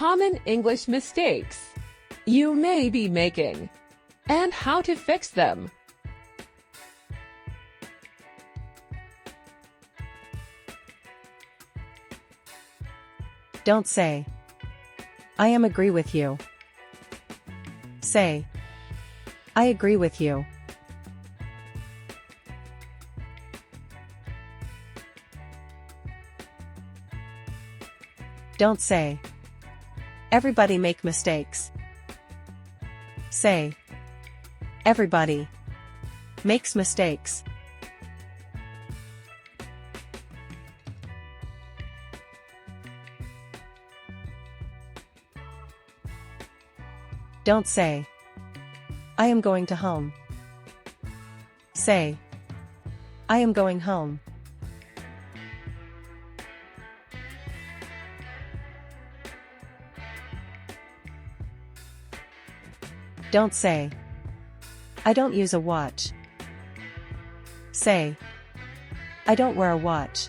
common English mistakes you may be making, and how to fix them. Don't say, I am agree with you. Say, I agree with you. Don't say, everybody make mistakes. Say, everybody makes mistakes. Don't say, I am going to home. Say, I am going home. Don't say, I don't use a watch. Say, I don't wear a watch.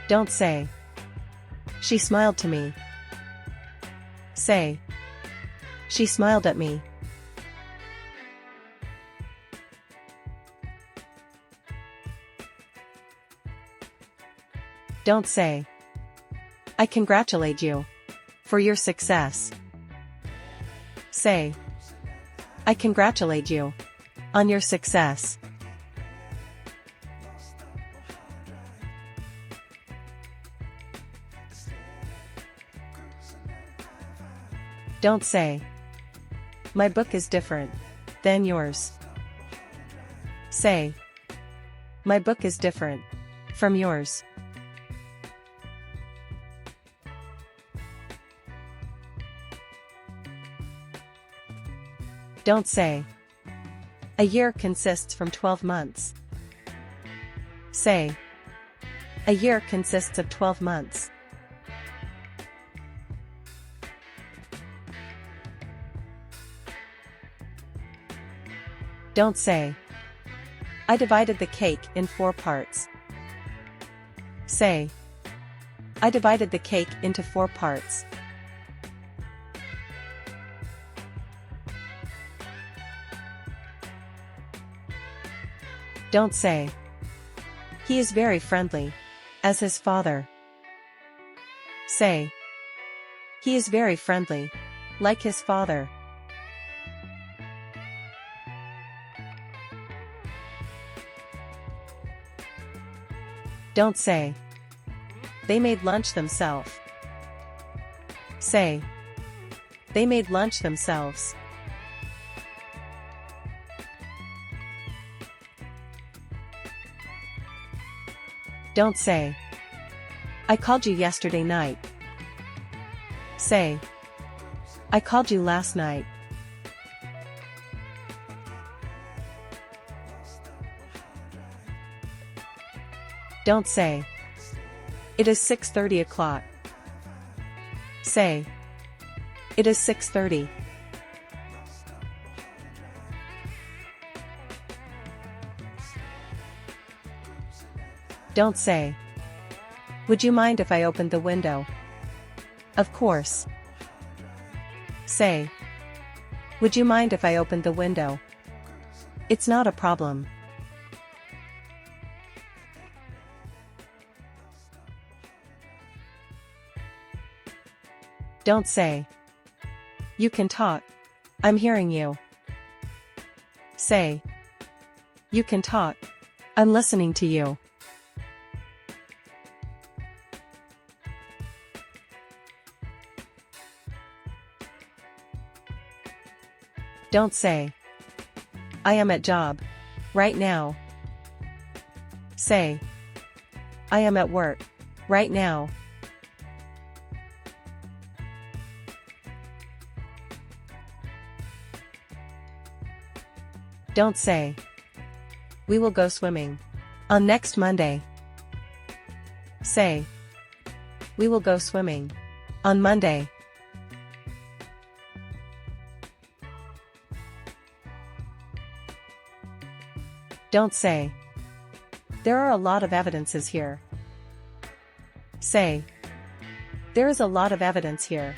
Don't say, she smiled to me. Say, she smiled at me. Don't say, I congratulate you for your success. Say, I congratulate you on your success. Don't say, my book is different than yours. Say, my book is different from yours. Don't say, a year consists from 12 months. Say, a year consists of 12 months. Don't say, I divided the cake in 4 parts. Say, I divided the cake into 4 parts. Don't say, he is very friendly, as his father. Say, he is very friendly, like his father. Don't say, they made lunch themselves. Say, they made lunch themselves. Don't say, I called you yesterday night. Say, I called you last night. Don't say, it is 6:30 o'clock. Say, it is 6:30. Don't say, would you mind if I opened the window? Of course. Say, would you mind if I opened the window? It's not a problem. Don't say, you can talk. I'm hearing you. Say, you can talk. I'm listening to you. Don't say, I am at job right now. Say, I am at work right now. Don't say, we will go swimming on next Monday. Say, we will go swimming on Monday. Don't say, There are a lot of evidences here. Say, there is a lot of evidence here.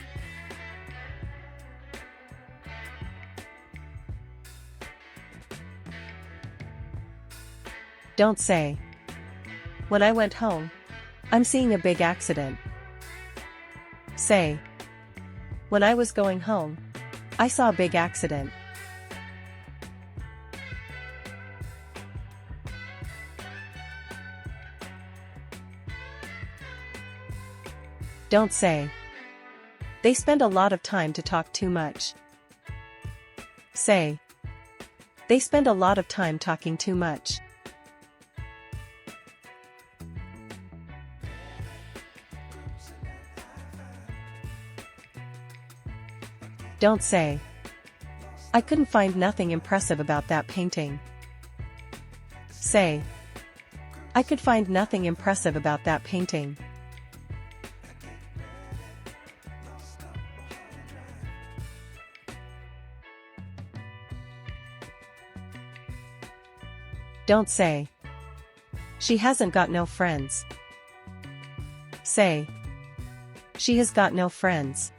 Don't say, when I went home, I'm seeing a big accident. Say, when I was going home, I saw a big accident. Don't say, they spend a lot of time to talk too much. Say, they spend a lot of time talking too much. Don't say, I couldn't find nothing impressive about that painting. Say, I could find nothing impressive about that painting. Don't say, she hasn't got no friends. Say, she has got no friends.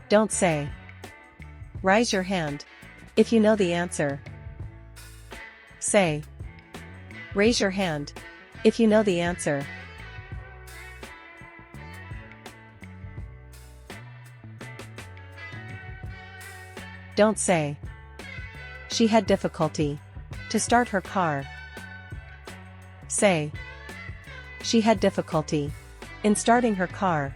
Don't say, raise your hand if you know the answer. Say, raise your hand if you know the answer. Don't say, she had difficulty to start her car. Say, she had difficulty in starting her car.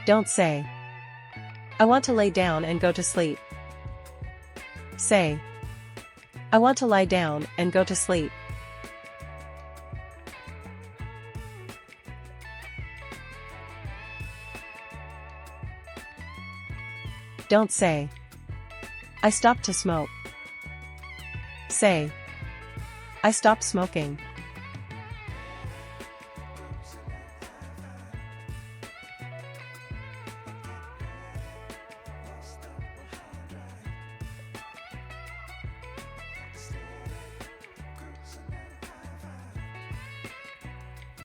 Don't say, I want to lay down and go to sleep. Say, I want to lie down and go to sleep. Don't say, I stopped to smoke. Say, I stopped smoking.